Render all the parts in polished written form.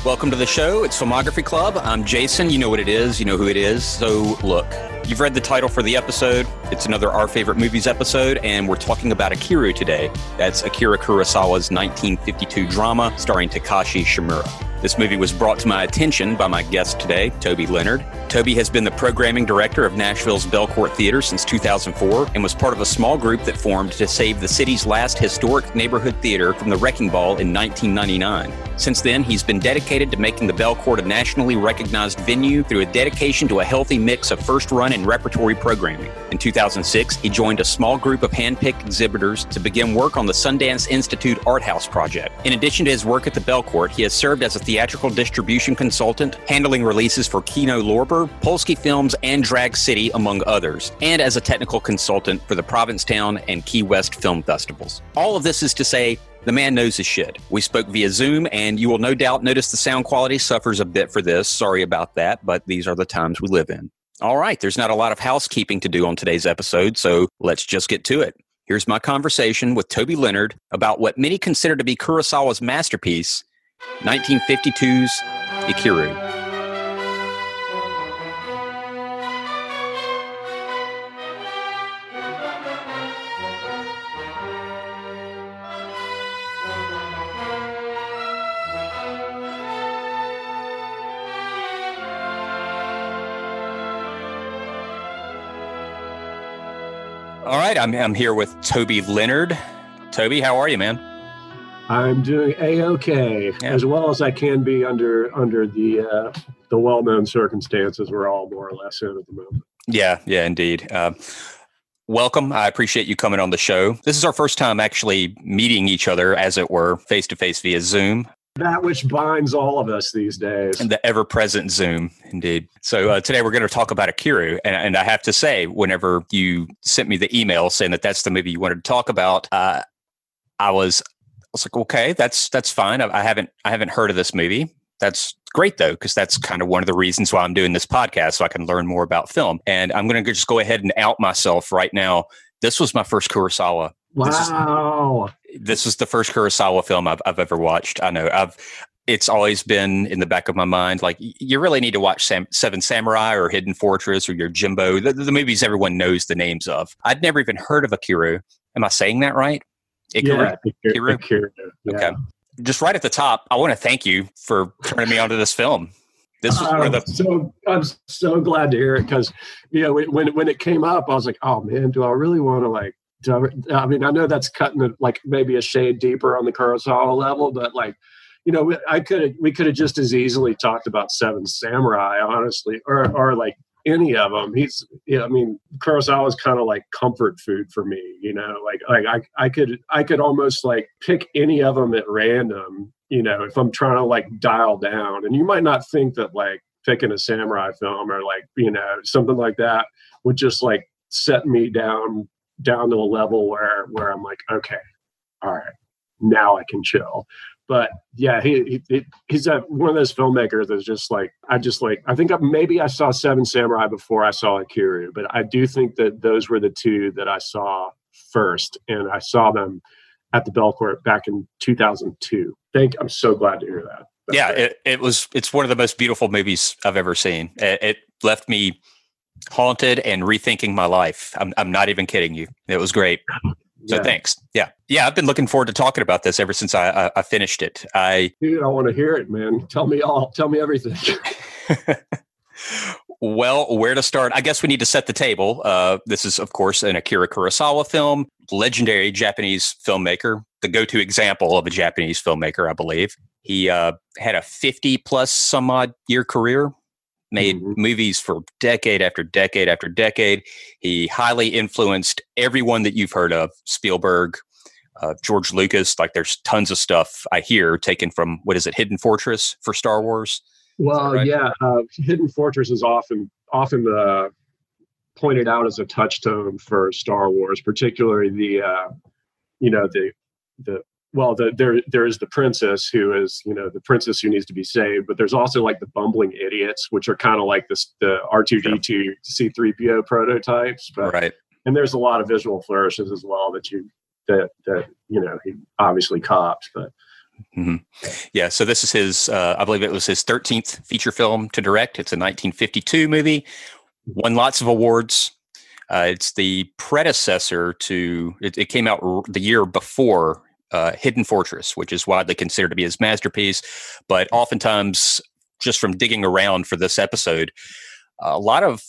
Welcome to the show. It's Filmography Club. I'm Jason. You know what it is. You know who it is. So look, you've read the title for the episode. It's another Our Favorite Movies episode, and we're talking about Ikiru today. That's Akira Kurosawa's 1952 drama starring Takashi Shimura. This movie was brought to my attention by my guest today, Toby Leonard. Toby has been the programming director of Nashville's Belcourt Theater since 2004 and was part of a small group that formed to save the city's last historic neighborhood theater from the wrecking ball in 1999. Since then, he's been dedicated to making the Belcourt a nationally recognized venue through a dedication to a healthy mix of first-run and repertory programming. In 2006, he joined a small group of hand-picked exhibitors to begin work on the Sundance Institute Art House project. In addition to his work at the Belcourt, he has served as a theatrical distribution consultant, handling releases for Kino Lorber, Polsky Films, and Drag City, among others, and as a technical consultant for the Provincetown and Key West film festivals. All of this is to say, the man knows his shit. We spoke via Zoom, and you will no doubt notice the sound quality suffers a bit for this. Sorry about that, but these are the times we live in. All right, there's not a lot of housekeeping to do on today's episode, so let's just get to it. Here's my conversation with Toby Leonard about what many consider to be Kurosawa's masterpiece, 1952's Ikiru. All right, I'm here with Toby Leonard. Toby, how are you, man? I'm doing A-OK, as well as I can be under the well-known circumstances we're all more or less in at the moment. Yeah, indeed. Welcome. I appreciate you coming on the show. This is our first time actually meeting each other, as it were, face-to-face via Zoom. That which binds all of us these days. And the ever-present Zoom, indeed. So today we're going to talk about Ikiru. And I have to say, whenever you sent me the email saying that that's the movie you wanted to talk about, I was like, okay, that's fine. I haven't heard of this movie. That's great, though, because that's kind of one of the reasons why I'm doing this podcast, so I can learn more about film. And I'm going to just go ahead and out myself right now. This was my first Kurosawa. Wow. This was the first Kurosawa film I've ever watched. I know it's always been in the back of my mind. Like, you really need to watch Seven Samurai or Hidden Fortress or your Jimbo, the movies everyone knows the names of. I'd never even heard of Ikiru. Am I saying that right? Ikiru? Yeah, Ikiru. Yeah. Okay. Just right at the top, I want to thank you for turning me onto this film. This was one of the. I'm so glad to hear it because, when it came up, I was like, oh man, do I really want to I mean, I know that's cutting it like maybe a shade deeper on the Kurosawa level, but we could have just as easily talked about Seven Samurai, honestly, or like any of them. Kurosawa is kind of like comfort food for me, I could almost like pick any of them at random, if I'm trying to like dial down. And you might not think that like picking a samurai film or like, something like that would just like set me down to a level where I'm like, okay, all right, now I can chill. But yeah, he's one of those filmmakers that's just like, I think maybe I saw Seven Samurai before I saw Ikiru, but I do think that those were the two that I saw first, and I saw them at the Belcourt back in 2002. I'm so glad to hear that. That's it's one of the most beautiful movies I've ever seen. It left me haunted and rethinking my life. I'm not even kidding you. It was great. So thanks. Yeah. I've been looking forward to talking about this ever since I finished it. Dude, I want to hear it, man. Tell me everything. Well, where to start? I guess we need to set the table. This is, of course, an Akira Kurosawa film, legendary Japanese filmmaker, the go-to example of a Japanese filmmaker, I believe. He had a 50 plus some odd year career. Made movies for decade after decade after decade. He highly influenced everyone that you've heard of. Spielberg, George Lucas. Like, there's tons of stuff I hear taken from, Hidden Fortress for Star Wars? Well, right? Hidden Fortress is often pointed out as a touchstone for Star Wars, particularly there is the princess who is, the princess who needs to be saved, but there's also like the bumbling idiots, which are kind of like the R2-D2 C-3PO prototypes. But, right. And there's a lot of visual flourishes as well that he obviously copped. But Mm-hmm. Yeah, so this is his, I believe it was his 13th feature film to direct. It's a 1952 movie, won lots of awards. It's the predecessor to, it came out the year before Hidden Fortress, which is widely considered to be his masterpiece. But oftentimes, just from digging around for this episode, a lot of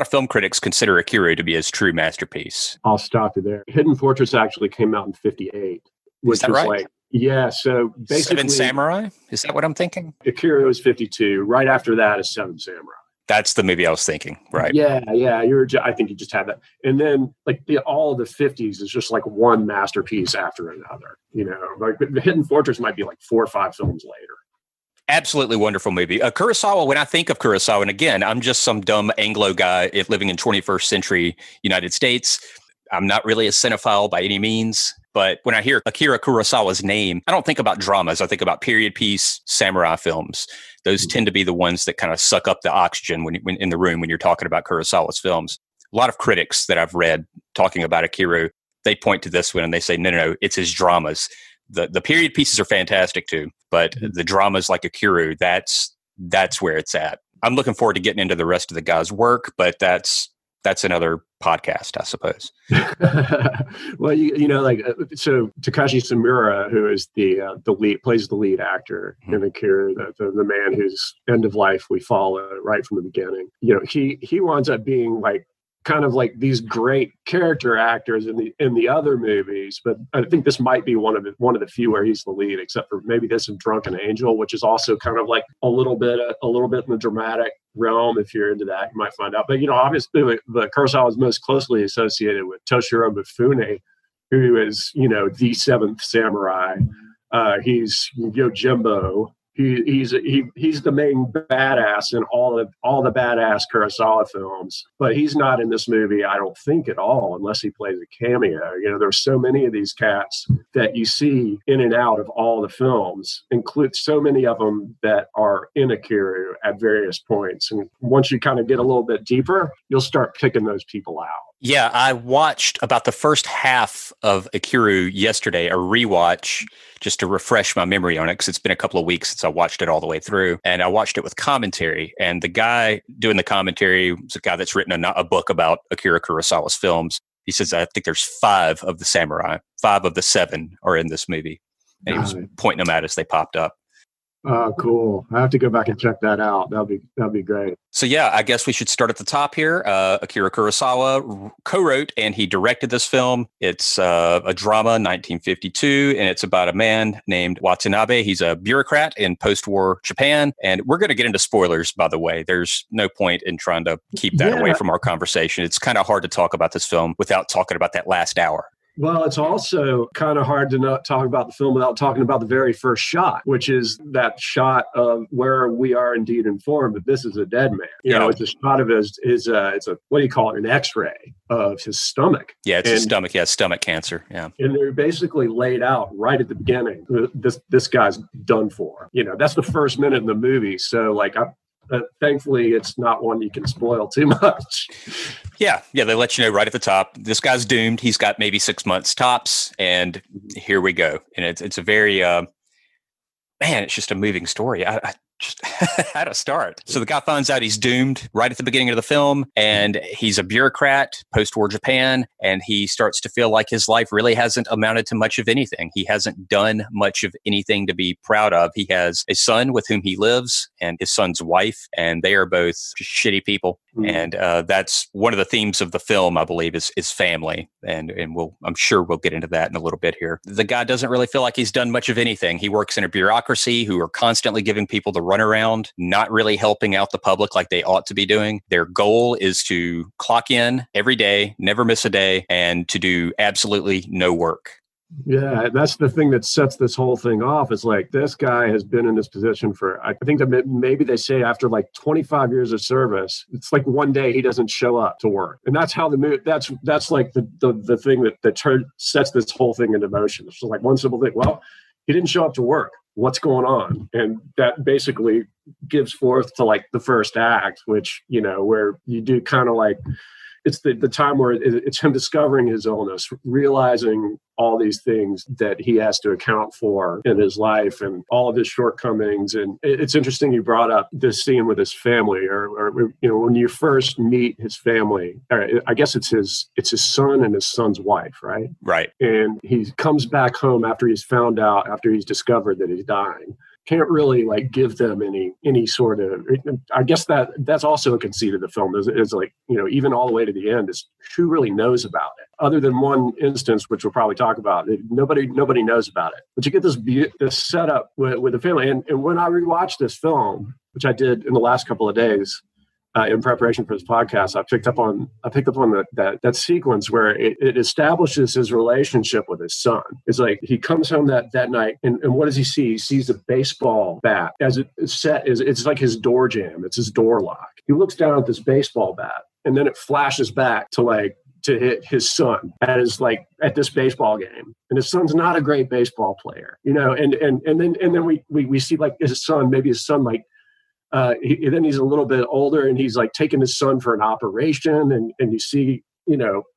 film critics consider Ikiru to be his true masterpiece. I'll stop you there. Hidden Fortress actually came out in 58. Which is that was right? Like, yeah, so basically... Seven Samurai? Is that what I'm thinking? Ikiru is 52. Right after that is Seven Samurai. That's the movie I was thinking, right? Yeah. I think you just had that. And then like all of the 50s is just like one masterpiece after another. Like the Hidden Fortress might be like 4 or 5 films later. Absolutely wonderful movie. Kurosawa, when I think of Kurosawa, and again, I'm just some dumb Anglo guy living in 21st century United States. I'm not really a cinephile by any means. But when I hear Akira Kurosawa's name, I don't think about dramas. I think about period piece samurai films. Those tend to be the ones that kind of suck up the oxygen when in the room when you're talking about Kurosawa's films. A lot of critics that I've read talking about Ikiru, they point to this one and they say, no, it's his dramas. The period pieces are fantastic too, but the dramas like Ikiru, that's where it's at. I'm looking forward to getting into the rest of the guy's work, but that's another podcast, I suppose. Well, so Takashi Samura, who is the lead, plays the lead actor in Akira, the man whose end of life we follow right from the beginning. He winds up being like kind of like these great character actors in the other movies, but I think this might be one of the few where he's the lead, except for maybe this and Drunken Angel, which is also kind of like a little bit in the dramatic realm. If you're into that, you might find out. But obviously, the Kurosawa is most closely associated with Toshiro Mifune, who is the seventh samurai. He's Yojimbo. He's the main badass in all the badass Kurosawa films, but he's not in this movie, I don't think, at all, unless he plays a cameo. There's so many of these cats that you see in and out of all the films, include so many of them that are in Ikiru at various points. And once you kind of get a little bit deeper, you'll start picking those people out. Yeah, I watched about the first half of Ikiru yesterday, a rewatch, just to refresh my memory on it, because it's been a couple of weeks since I watched it all the way through. And I watched it with commentary. And the guy doing the commentary was a guy that's written a book about Akira Kurosawa's films. He says, I think there's 5 of the samurai. 5 of the 7 are in this movie. And he was pointing them out as they popped up. Oh, cool. I have to go back and check that out. That'll be great. So yeah, I guess we should start at the top here. Akira Kurosawa co-wrote and he directed this film. It's a drama, 1952, and it's about a man named Watanabe. He's a bureaucrat in post-war Japan. And we're going to get into spoilers, by the way. There's no point in trying to keep that away from our conversation. It's kind of hard to talk about this film without talking about that last hour. Well, it's also kind of hard to not talk about the film without talking about the very first shot, which is that shot of where we are indeed informed that this is a dead man. It's a shot of his it's a, what do you call it? An X-ray of his stomach. Yeah, it's his stomach. Yeah, stomach cancer. Yeah. And they're basically laid out right at the beginning. This guy's done for. That's the first minute in the movie. So thankfully, it's not one you can spoil too much. Yeah, they let you know right at the top. This guy's doomed. He's got maybe 6 months tops, and here we go. And it's a very, it's just a moving story. I just how to start. So the guy finds out he's doomed right at the beginning of the film, and he's a bureaucrat, post-war Japan, and he starts to feel like his life really hasn't amounted to much of anything. He hasn't done much of anything to be proud of. He has a son with whom he lives and his son's wife, and they are both just shitty people. And that's one of the themes of the film, I believe, is family. And I'm sure we'll get into that in a little bit here. The guy doesn't really feel like he's done much of anything. He works in a bureaucracy who are constantly giving people the runaround, not really helping out the public like they ought to be doing. Their goal is to clock in every day, never miss a day, and to do absolutely no work. Yeah, that's the thing that sets this whole thing off. Is like this guy has been in this position for, I think that maybe they say after like 25 years of service, it's like one day he doesn't show up to work, and that's how that's like the thing that sets this whole thing into motion. It's just like one simple thing. Well, he didn't show up to work. What's going on? And that basically gives forth to like the first act, which where you do kind of like it's the time where it's him discovering his illness, realizing all these things that he has to account for in his life and all of his shortcomings. And it's interesting you brought up this scene with his family, or when you first meet his family, I guess it's his son and his son's wife, right? Right. And he comes back home after he's discovered that he's dying. Can't really like give them any sort of, I guess that's also a conceit of the film is like, even all the way to the end is who really knows about it, other than one instance, which we'll probably talk about. Nobody knows about it, but you get this setup with the family. And when I rewatched this film, which I did in the last couple of days, in preparation for this podcast, I picked up on that sequence where it establishes his relationship with his son. It's like he comes home that night, and what does he see? He sees a baseball bat as it's set. It's like his door jamb. It's his door lock. He looks down at this baseball bat, and then it flashes back to hit his son at this baseball game. And his son's not a great baseball player, and then we see like his son, then he's a little bit older, and he's like taking his son for an operation, and you see,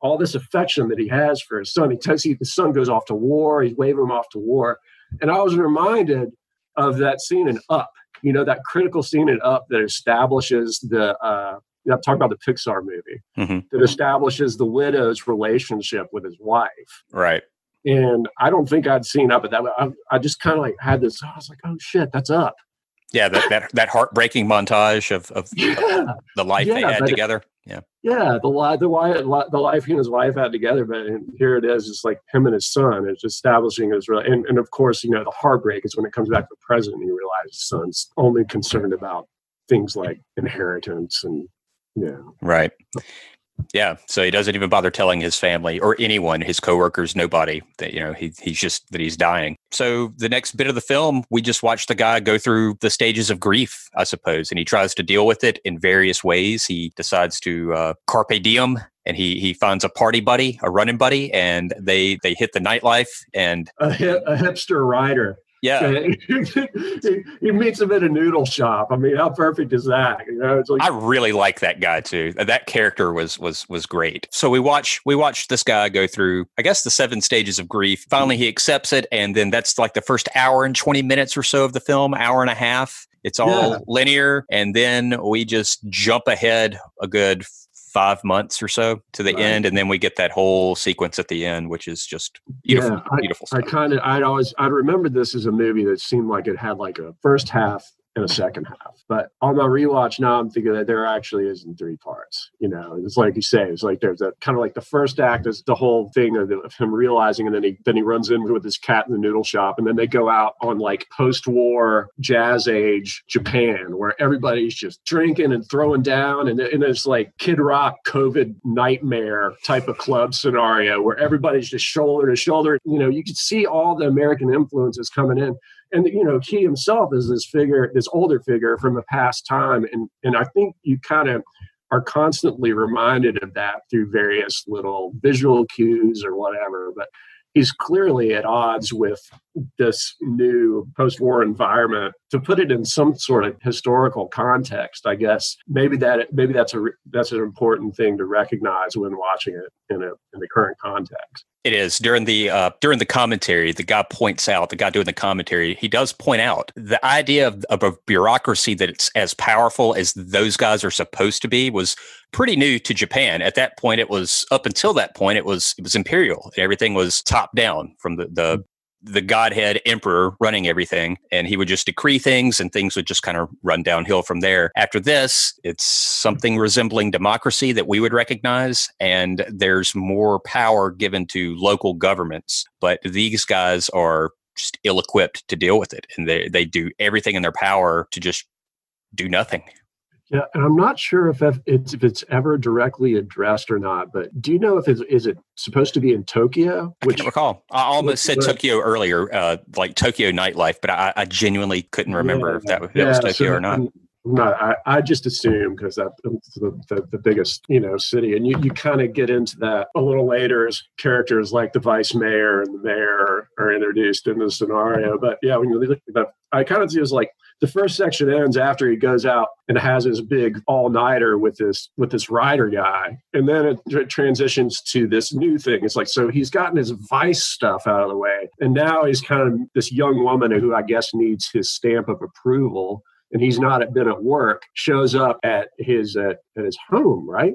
all this affection that he has for his son. The son goes off to war. He's waving him off to war. And I was reminded of that scene in Up, that critical scene in Up that establishes I'm talking about the Pixar movie, that establishes the widow's relationship with his wife. Right. And I don't think I'd seen Up at that. I just kind of like had this, I was like, oh shit, that's Up. Yeah, that heartbreaking montage of the life they had together. Yeah, the life he and his wife had together. But here it is, it's like him and his son. It's establishing his and of course, the heartbreak is when it comes back to the present and you realize his son's only concerned about things like inheritance and right. Yeah, so he doesn't even bother telling his family or anyone, his coworkers, nobody that he's just that he's dying. So the next bit of the film, we just watch the guy go through the stages of grief, I suppose, and he tries to deal with it in various ways. He decides to carpe diem, and he finds a party buddy, a running buddy, and they hit the nightlife and a hipster rider. Yeah. He meets him at a noodle shop. I mean, how perfect is that? It's like, I really like that guy too. That character was great. So we watch this guy go through, I guess, the 7 stages of grief. Finally, he accepts it. And then that's like the first hour and 20 minutes or so of the film, hour and a half. It's all linear. And then we just jump ahead a good 5 months or so to the end, and then we get that whole sequence at the end, which is just beautiful, beautiful stuff. I remembered this as a movie that seemed like it had like a first half and a second half. But on my rewatch now, I'm thinking that there actually is in 3 parts. It's like you say, it's like there's a kind of like the first act is the whole thing of him realizing, and then he runs in with his cat in the noodle shop, and then they go out on like post-war jazz age Japan, where everybody's just drinking and throwing down, and it's like Kid Rock COVID nightmare type of club scenario where everybody's just shoulder to shoulder. You can see all the American influences coming in. And, he himself is this older figure from a past time. And I think you kind of are constantly reminded of that through various little visual cues or whatever. But he's clearly at odds with this new post-war environment. To put it in some sort of historical context, I guess maybe that's an important thing to recognize when watching it in the current context. It is. During the commentary, the guy doing the commentary, he does point out the idea of a bureaucracy that it's as powerful as those guys are supposed to be was pretty new to Japan. At that point, up until that point, it was imperial. Everything was top down from the godhead emperor running everything, and he would just decree things and things would just kind of run downhill from there. After this, it's something resembling democracy that we would recognize, and there's more power given to local governments, but these guys are just ill-equipped to deal with it, and they do everything in their power to just do nothing. Yeah, and I'm not sure if it's ever directly addressed or not, but do you know if is it supposed to be in Tokyo? I can't recall. I almost said Tokyo earlier, like Tokyo nightlife, but I genuinely couldn't remember if that was Tokyo or not. I just assume because that's the biggest, city. And you kind of get into that a little later as characters like the vice mayor and the mayor are introduced in the scenario. But yeah, when you look at that, I kind of see it as like the first section ends after he goes out and has his big all-nighter with this writer guy. And then it transitions to this new thing. It's like, so he's gotten his vice stuff out of the way. And now he's kind of this young woman who I guess needs his stamp of approval. And he's not been at work, shows up at his home, right?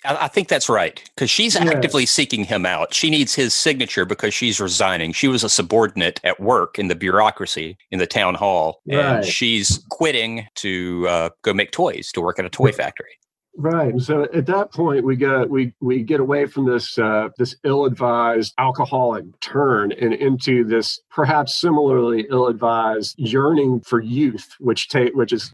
I think that's right, because she's actively seeking him out. She needs his signature because she's resigning. She was a subordinate at work in the bureaucracy in the town hall, and she's quitting to go make toys, to work at a toy factory. Right. And so at that point, we get away from this ill-advised alcoholic turn and into this perhaps similarly ill-advised yearning for youth, which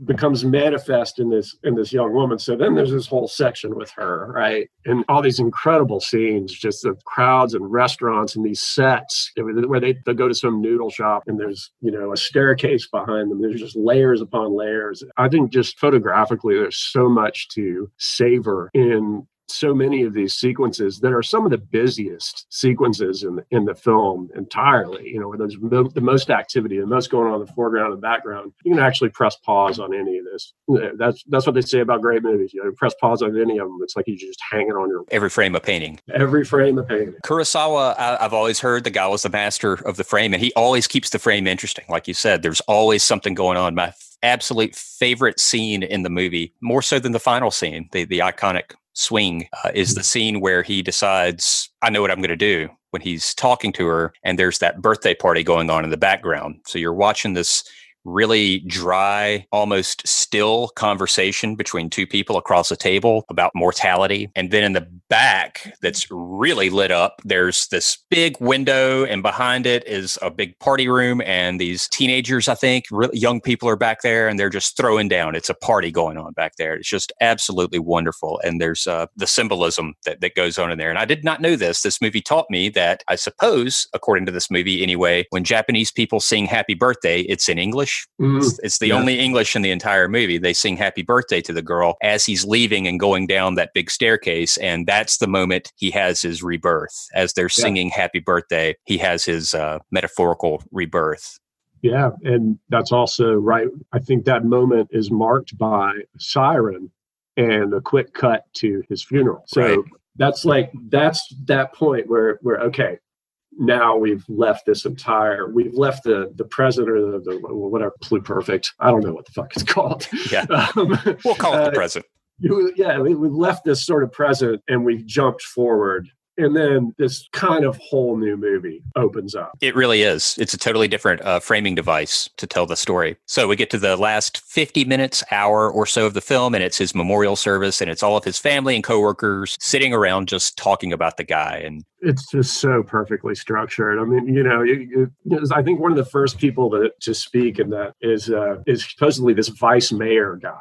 becomes manifest in this young woman. So then there's this whole section with her, right, and all these incredible scenes, just of crowds and restaurants and these sets where they go to some noodle shop and there's a staircase behind them. There's just layers upon layers. I think just photographically, there's so much to savor in so many of these sequences that are some of the busiest sequences in the film entirely, where there's the most activity, the most going on in the foreground and background. You can actually press pause on any of this. That's what they say about great movies. Press pause on any of them. It's like you just hang it on your... Every frame of painting. Every frame of painting. Kurosawa, I've always heard the guy was the master of the frame, and he always keeps the frame interesting. Like you said, there's always something going on. My absolute favorite scene in the movie, more so than the final scene, the iconic swing, is the scene where he decides, I know what I'm going to do, when he's talking to her and there's that birthday party going on in the background. So you're watching this really dry, almost still conversation between two people across a table about mortality. And then in the back, that's really lit up, there's this big window, and behind it is a big party room. And these teenagers, I think, really young people are back there, and they're just throwing down. It's a party going on back there. It's just absolutely wonderful. And there's the symbolism that goes on in there. And I did not know this. This movie taught me that, I suppose, according to this movie anyway, when Japanese people sing happy birthday, it's in English. Mm-hmm. It's the only English in the entire movie. They sing happy birthday to the girl as he's leaving and going down that big staircase. And that's the moment he has his rebirth. As they're singing happy birthday, he has his metaphorical rebirth. Yeah. And that's also right. I think that moment is marked by a siren and a quick cut to his funeral. So that's that point where okay, now we've left the president of the whatever, pluperfect. I don't know what the fuck it's called. Yeah. We'll call it the present. We've left this sort of present and we've jumped forward. And then this kind of whole new movie opens up. It really is. It's a totally different framing device to tell the story. So we get to the last 50 minutes, hour or so of the film, and it's his memorial service, and it's all of his family and coworkers sitting around just talking about the guy. And it's just so perfectly structured. I mean, I think one of the first people to speak in that is supposedly this vice mayor guy,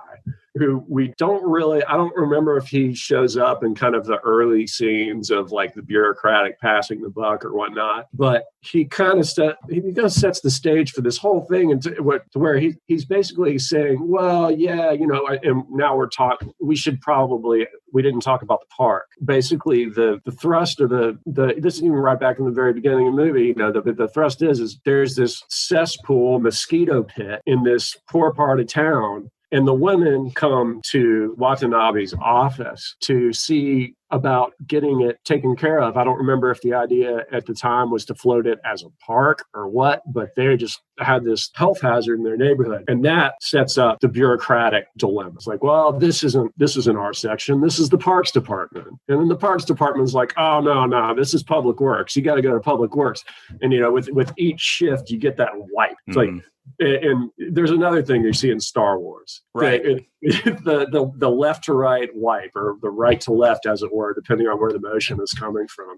who I don't remember if he shows up in kind of the early scenes of like the bureaucratic passing the buck or whatnot, but he kind of sets the stage for this whole thing, and to where he's basically saying, well, yeah, and now we didn't talk about the park. Basically, the thrust of this is even right back in the very beginning of the movie. The thrust is there's this cesspool mosquito pit in this poor part of town. And the women come to Watanabe's office to see about getting it taken care of. I don't remember if the idea at the time was to float it as a park or what, but they just had this health hazard in their neighborhood. And that sets up the bureaucratic dilemma. It's like, well, this isn't our section. This is the Parks Department. And then the Parks Department's like, oh, no, this is Public Works. You got to go to Public Works. And, with each shift, you get that wipe. It's like, and there's another thing you see in Star Wars, right? The left to right wipe, or the right to left, as it were, depending on where the motion is coming from.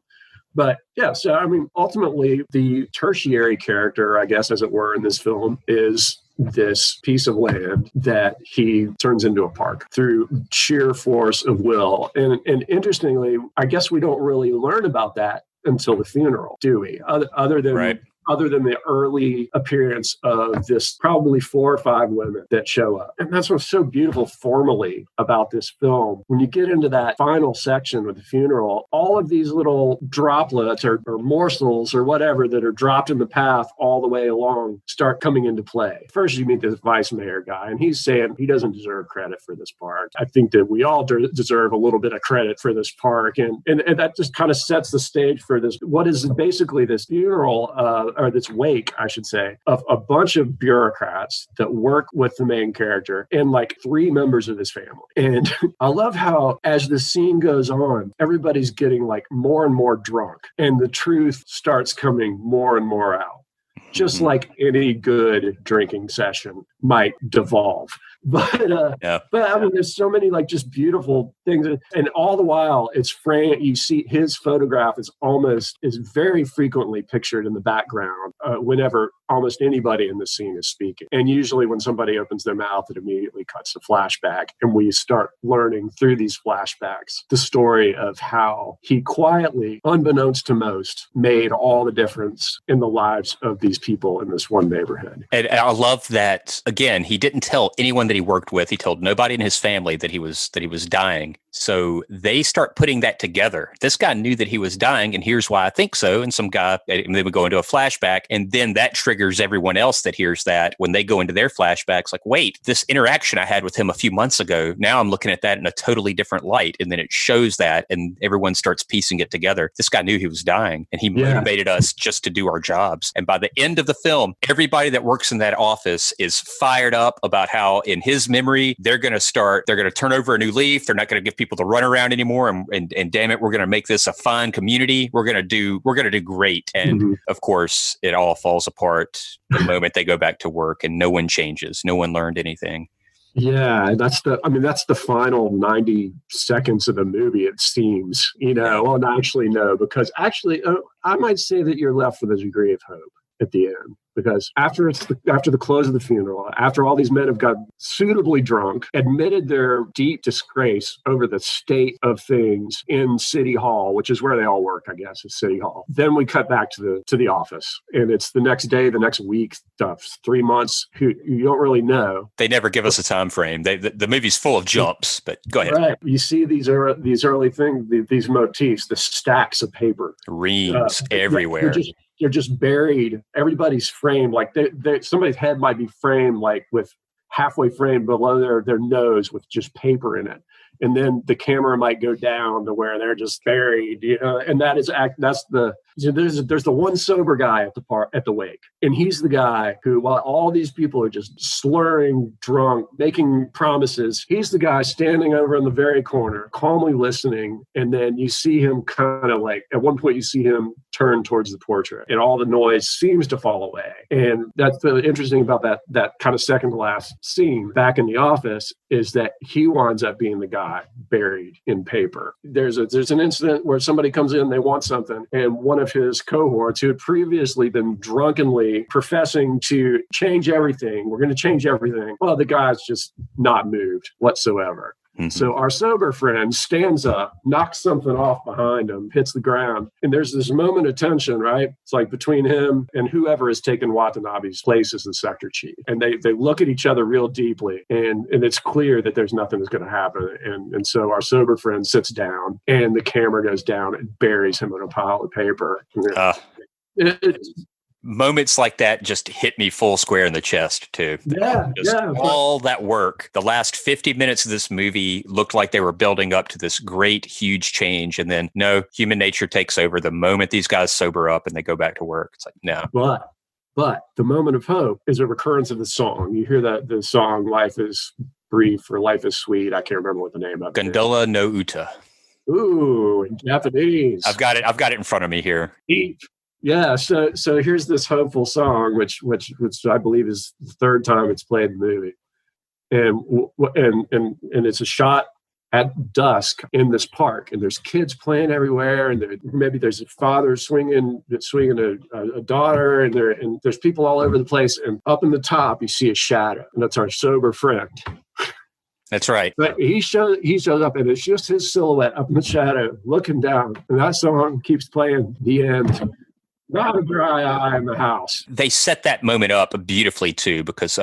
But yeah, so I mean, ultimately, the tertiary character, I guess, as it were, in this film is this piece of land that he turns into a park through sheer force of will. And interestingly, I guess we don't really learn about that until the funeral, do we? Other than other than the early appearance of this probably 4 or 5 women that show up. And that's what's so beautiful formally about this film. When you get into that final section with the funeral, all of these little droplets or morsels or whatever that are dropped in the path all the way along start coming into play. First, you meet this vice mayor guy, and he's saying he doesn't deserve credit for this park. I think that we all deserve a little bit of credit for this park. And that just kind of sets the stage for this, what is basically this funeral, or this wake, I should say, of a bunch of bureaucrats that work with the main character and like 3 members of his family. And I love how as the scene goes on, everybody's getting like more and more drunk, and the truth starts coming more and more out. Just like any good drinking session might devolve. But I mean, there's so many like just beautiful things. And all the while it's framed, you see his photograph is very frequently pictured in the background whenever almost anybody in the scene is speaking. And usually when somebody opens their mouth, it immediately cuts to flashback. And we start learning through these flashbacks the story of how he quietly, unbeknownst to most, made all the difference in the lives of these people in this one neighborhood. And I love that, again, he didn't tell anyone that he worked with. He told nobody in his family that he was dying. So they start putting that together. This guy knew that he was dying, and here's why I think so. And some guy, and they would go into a flashback, and then that triggers everyone else that hears that when they go into their flashbacks, like, wait, this interaction I had with him a few months ago, now I'm looking at that in a totally different light. And then it shows that, and everyone starts piecing it together. This guy knew he was dying, and he motivated us just to do our jobs. And by the end of the film, everybody that works in that office is fired up about how, in his memory, they're going to turn over a new leaf. They're not going to give people to run around anymore. And damn it, we're going to make this a fun community. We're going to do great. And of course, it all falls apart the moment they go back to work, and no one changes. No one learned anything. Yeah, that's the final 90 seconds of the movie, it seems, Well, actually, no, because I might say that you're left with a degree of hope at the end. Because after the close of the funeral, after all these men have got suitably drunk, admitted their deep disgrace over the state of things in City Hall, which is where they all work, I guess, is City Hall. Then we cut back to the office, and it's the next day, the next week, stuff, 3 months. You don't really know. They never give us a time frame. The movie's full of jumps, but go ahead. Right. You see these early things, these motifs, the stacks of paper, reams everywhere. They're just buried. Everybody's framed like somebody's head might be framed like with halfway framed below their nose with just paper in it. And then the camera might go down to where they're just buried, and there's the one sober guy at the wake. And he's the guy who, while all these people are just slurring, drunk, making promises, he's the guy standing over in the very corner, calmly listening. And then you see him kind of like, at one point you see him turn towards the portrait, and all the noise seems to fall away. And that's really interesting about that kind of second to last scene back in the office, is that he winds up being the guy buried in paper. There's an incident where somebody comes in, they want something, and one of his cohorts, who had previously been drunkenly professing to change everything, we're going to change everything. Well, the guy's just not moved whatsoever. Mm-hmm. So our sober friend stands up, knocks something off behind him, hits the ground. And there's this moment of tension, right? It's like between him and whoever has taken Watanabe's place as the sector chief. And they look at each other real deeply. And it's clear that there's nothing that's going to happen. And so our sober friend sits down, and the camera goes down and buries him in a pile of paper. Moments like that just hit me full square in the chest, too. All that work. The last 50 minutes of this movie looked like they were building up to this great, huge change. And then, no, human nature takes over the moment these guys sober up and they go back to work. It's like, no. But the moment of hope is a recurrence of the song. You hear that the song, Life is Brief or Life is Sweet. I can't remember what the name of it is. Gondola no Uta. Ooh, in Japanese. I've got it in front of me here. Yeah, so here's this hopeful song, which I believe is the third time it's played in the movie, and it's a shot at dusk in this park, and there's kids playing everywhere, and maybe there's a father swinging a daughter, and there's people all over the place, and up in the top you see a shadow, and that's our sober friend. That's right. But he shows up, and it's just his silhouette up in the shadow looking down, and that song keeps playing. The end. Not a dry eye in the house. They set that moment up beautifully too, because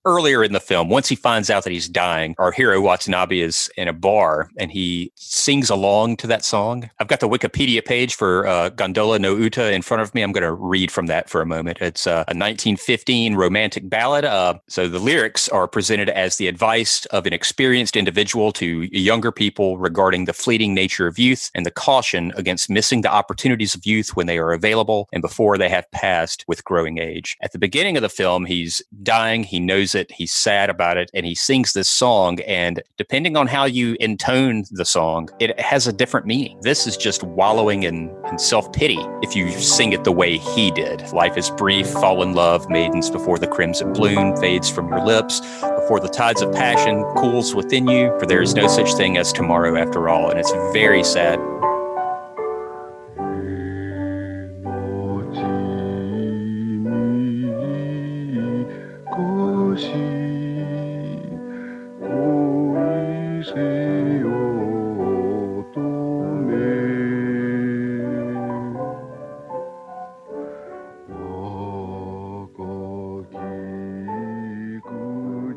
earlier in the film, once he finds out that he's dying, our hero Watanabe is in a bar and he sings along to that song. I've got the Wikipedia page for Gondola no Uta in front of me. I'm going to read from that for a moment. It's a 1915 romantic ballad. So the lyrics are presented as the advice of an experienced individual to younger people regarding the fleeting nature of youth and the caution against missing the opportunities of youth when they are available and before they have passed with growing age. At the beginning of the film, he's dying. He knows it. He's sad about it. And he sings this song. And depending on how you intone the song, it has a different meaning. This is just wallowing in self-pity if you sing it the way he did. Life is brief. Fall in love, maidens, before the crimson bloom fades from your lips, before the tides of passion cools within you, for there is no such thing as tomorrow after all. And it's very sad.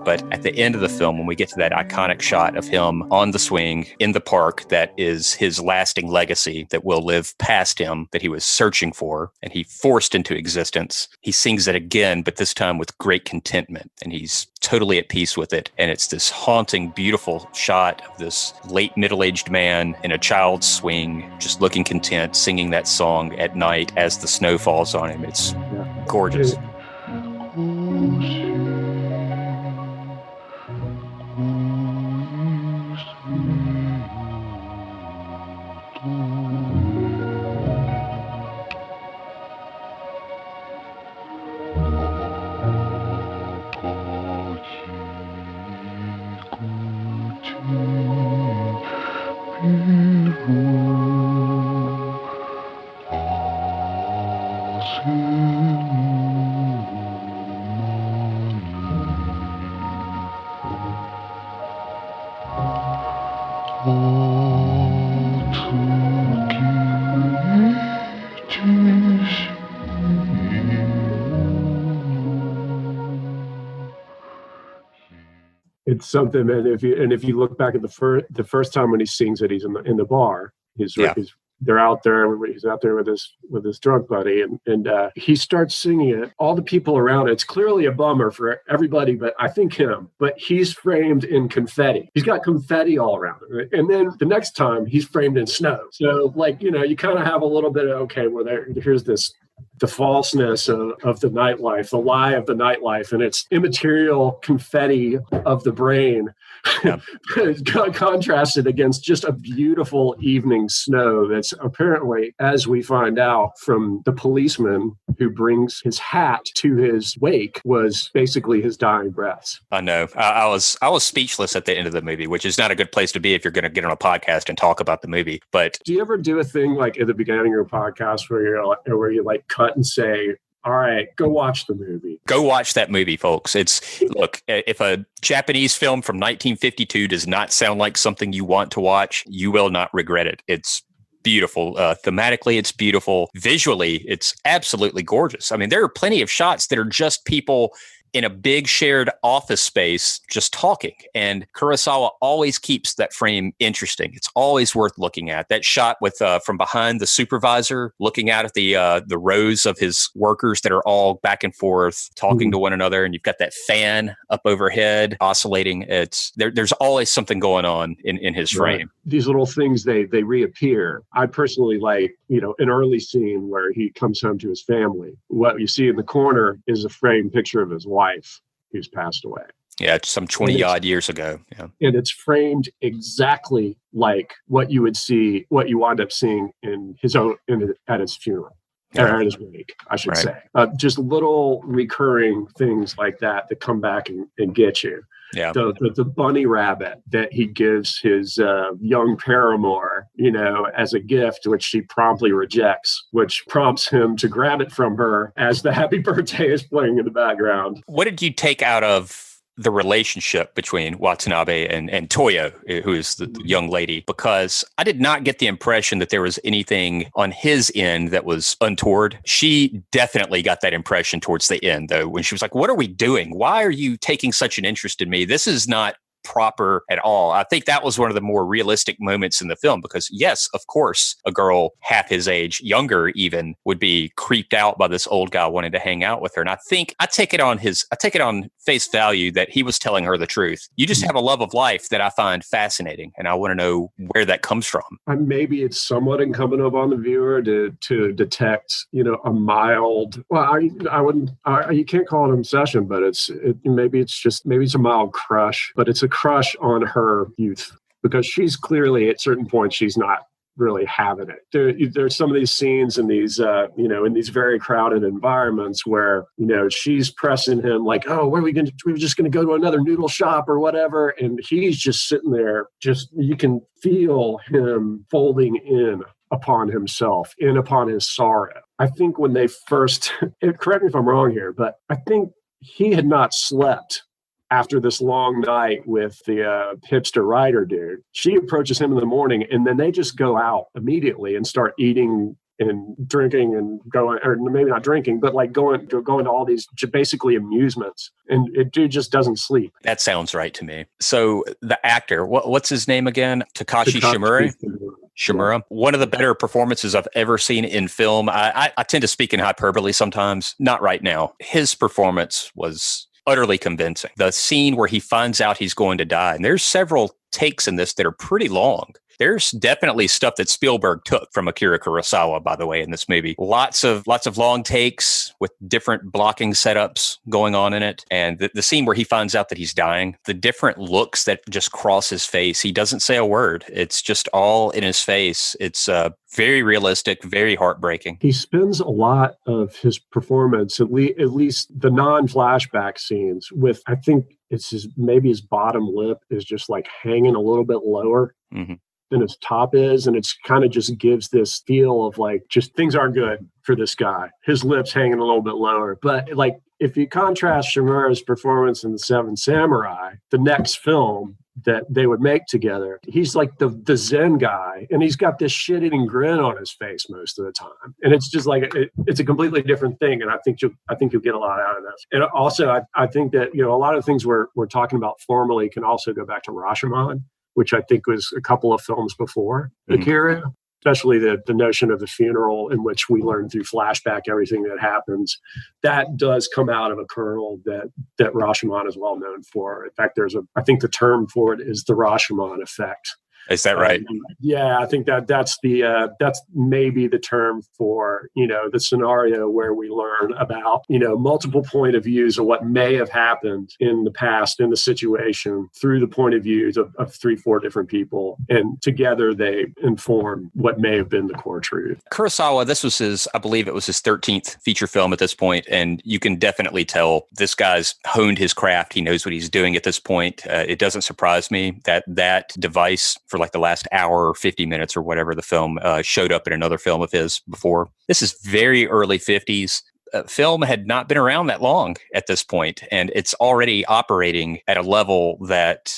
But at the end of the film, when we get to that iconic shot of him on the swing in the park, that is his lasting legacy that will live past him, that he was searching for and he forced into existence. He sings it again, but this time with great contentment, and he's totally at peace with it. And it's this haunting, beautiful shot of this late middle-aged man in a child's swing, just looking content, singing that song at night as the snow falls on him. It's gorgeous. It's something, and if you look back at the first time when he sings it, he's in the bar. They're out there. He's out there with his drunk buddy, and he starts singing it. All the people around it's clearly a bummer for everybody, but I think him. But he's framed in confetti. He's got confetti all around him. And then the next time he's framed in snow. So you kind of have a little bit of here's the falseness of the nightlife, the lie of the nightlife, and it's immaterial confetti of the brain, contrasted against just a beautiful evening snow that's apparently, as we find out from the policeman who brings his hat to his wake, was basically his dying breaths. I know. I was speechless at the end of the movie, which is not a good place to be if you're going to get on a podcast and talk about the movie. But do you ever do a thing like at the beginning of your podcast where you cut and say, all right, go watch the movie. Go watch that movie, folks. Look, if a Japanese film from 1952 does not sound like something you want to watch, you will not regret it. It's beautiful. Thematically, it's beautiful. Visually, it's absolutely gorgeous. I mean, there are plenty of shots that are just people in a big shared office space just talking. And Kurosawa always keeps that frame interesting. It's always worth looking at. That shot with from behind the supervisor, looking out at the rows of his workers that are all back and forth, talking to one another, and you've got that fan up overhead oscillating. There's always something going on in his frame. These little things, they reappear. I personally like, an early scene where he comes home to his family. What you see in the corner is a framed picture of his wife who's passed away. Yeah, some 20-odd years ago. Yeah. And it's framed exactly like what you wind up seeing at his funeral. Or at his wake, I should say. Just little recurring things like that come back and get you. Yeah. The bunny rabbit that he gives his young paramour, as a gift, which she promptly rejects, which prompts him to grab it from her as the happy birthday is playing in the background. What did you take out of the relationship between Watanabe and Toyo, who is the young lady, because I did not get the impression that there was anything on his end that was untoward. She definitely got that impression towards the end, though, when she was like, "What are we doing? Why are you taking such an interest in me? This is not proper at all." I think that was one of the more realistic moments in the film, because yes, of course, a girl half his age, younger even, would be creeped out by this old guy wanting to hang out with her. And I think I take it on face value that he was telling her the truth. You just have a love of life that I find fascinating, and I want to know where that comes from. Maybe it's somewhat incumbent upon the viewer to detect, a mild. Well, you can't call it an obsession, but maybe it's a mild crush, but it's a crush on her youth, because she's clearly at certain points she's not really having it. There's some of these scenes in these in these very crowded environments where she's pressing him like, "Oh, where are we going to? We're just going to go to another noodle shop or whatever," and he's just sitting there. Just you can feel him folding in upon himself, in upon his sorrow. I think when they first, correct me if I'm wrong here, but I think he had not slept after this long night with the hipster writer dude. She approaches him in the morning, and then they just go out immediately and start eating and drinking and going, or maybe not drinking, but like going to all these basically amusements. And dude just doesn't sleep. That sounds right to me. So the actor, what's his name again? Takashi Shimura. Shimura. Yeah. One of the better performances I've ever seen in film. I tend to speak in hyperbole sometimes. Not right now. His performance was utterly convincing. The scene where he finds out he's going to die, and there's several takes in this that are pretty long. There's definitely stuff that Spielberg took from Akira Kurosawa, by the way, in this movie. Lots of long takes with different blocking setups going on in it. And the scene where he finds out that he's dying, the different looks that just cross his face. He doesn't say a word. It's just all in his face. It's very realistic, very heartbreaking. He spends a lot of his performance, at least the non-flashback scenes, with, I think it's maybe his bottom lip is just like hanging a little bit lower. Mm-hmm. Than his top is, and it's kind of just gives this feel of like just things aren't good for this guy. His lips hanging a little bit lower. But like if you contrast Shimura's performance in The Seven Samurai, the next film that they would make together, he's like the Zen guy, and he's got this shit-eating grin on his face most of the time, and it's just like it's a completely different thing. And I think you'll get a lot out of this. And also, I think that a lot of things we're talking about formally can also go back to Rashomon, which I think was a couple of films before Akira, especially the notion of the funeral, in which we learn through flashback everything that happens. That does come out of a kernel that Rashomon is well known for. In fact, I think the term for it is the Rashomon effect. Is that right? Yeah, I think that's maybe the term for, the scenario where we learn about, multiple point of views of what may have happened in the past in the situation through the point of views of 3-4 different people. And together they inform what may have been the core truth. Kurosawa, this was I believe it was his 13th feature film at this point. And you can definitely tell this guy's honed his craft. He knows what he's doing at this point. It doesn't surprise me that device for like the last hour or 50 minutes or whatever the film showed up in another film of his before. This is very early 50s. Film had not been around that long at this point, and it's already operating at a level that,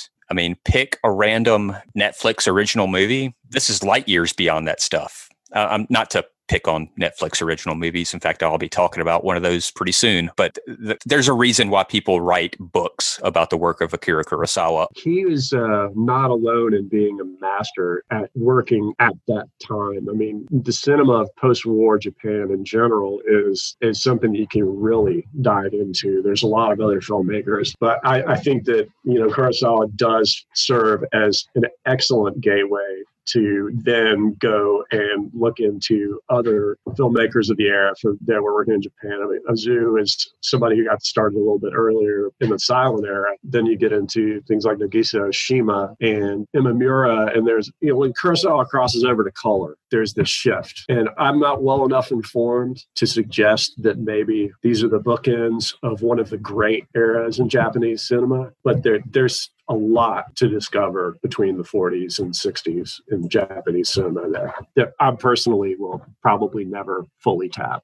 pick a random Netflix original movie. This is light years beyond that stuff. I'm not to pick on Netflix original movies. In fact, I'll be talking about one of those pretty soon. But there's a reason why people write books about the work of Akira Kurosawa. He was not alone in being a master at working at that time. The cinema of post-war Japan in general is something you can really dive into. There's a lot of other filmmakers, but I think that Kurosawa does serve as an excellent gateway to then go and look into other filmmakers of the era that were working in Japan. Ozu is somebody who got started a little bit earlier in the silent era. Then you get into things like Nagisa Oshima and Imamura, and there's, when Kurosawa crosses over to color, there's this shift. And I'm not well enough informed to suggest that maybe these are the bookends of one of the great eras in Japanese cinema, but there's a lot to discover between the 40s and 60s in Japanese cinema that I personally will probably never fully tap,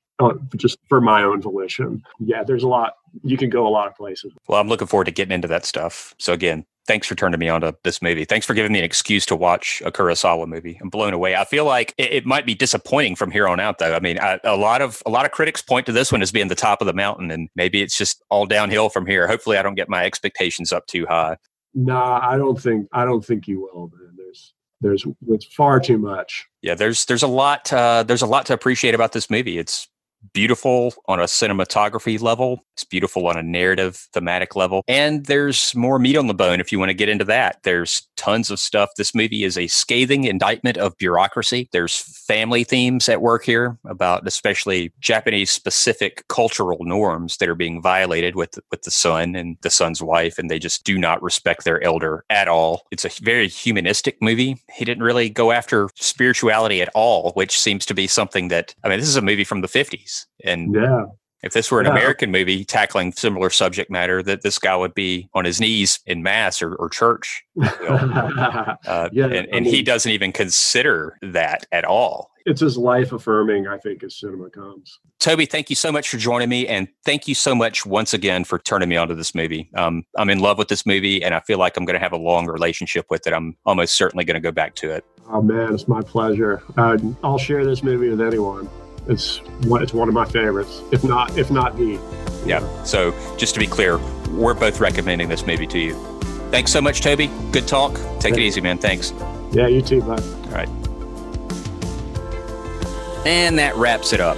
just for my own volition. Yeah, there's a lot you can go a lot of places. Well, I'm looking forward to getting into that stuff. So again, thanks for turning me on to this movie. Thanks for giving me an excuse to watch a Kurosawa movie. I'm blown away. I feel like it might be disappointing from here on out, though. I mean, a lot of critics point to this one as being the top of the mountain, and maybe it's just all downhill from here. Hopefully, I don't get my expectations up too high. Nah, I don't think you will, man. It's far too much. Yeah, there's a lot to appreciate about this movie. It's beautiful on a cinematography level. It's beautiful on a narrative, thematic level. And there's more meat on the bone if you want to get into that. There's tons of stuff. This movie is a scathing indictment of bureaucracy. There's family themes at work here about especially Japanese-specific cultural norms that are being violated with the son and the son's wife, and they just do not respect their elder at all. It's a very humanistic movie. He didn't really go after spirituality at all, which seems to be something that, I mean, this is a movie from the 50s. And if this were an American movie tackling similar subject matter, that this guy would be on his knees in mass or church. And he doesn't even consider that at all. It's as life affirming, I think, as cinema comes. Toby, thank you so much for joining me. And thank you so much once again for turning me onto this movie. I'm in love with this movie, and I feel like I'm going to have a long relationship with it. I'm almost certainly going to go back to it. Oh, man, it's my pleasure. I'll share this movie with anyone. It's one of my favorites, if not the. Yeah. So just to be clear, we're both recommending this movie to you. Thanks so much, Toby. Good talk. Take it easy, man. Thanks. Yeah, you too, bud. All right. And that wraps it up.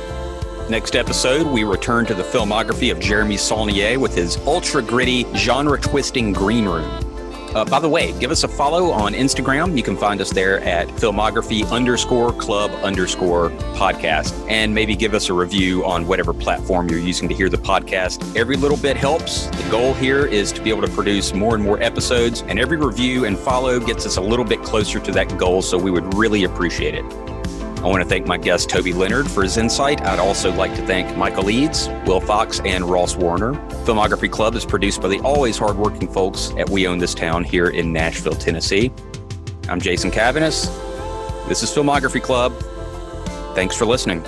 Next episode, we return to the filmography of Jeremy Saulnier with his ultra-gritty, genre-twisting Green Room. By the way, give us a follow on Instagram. You can find us there at filmography_club_podcast. And maybe give us a review on whatever platform you're using to hear the podcast. Every little bit helps. The goal here is to be able to produce more and more episodes. And every review and follow gets us a little bit closer to that goal. So we would really appreciate it. I want to thank my guest, Toby Leonard, for his insight. I'd also like to thank Michael Eads, Will Fox, and Ross Warner. Filmography Club is produced by the always hardworking folks at We Own This Town here in Nashville, Tennessee. I'm Jason Caviness. This is Filmography Club. Thanks for listening.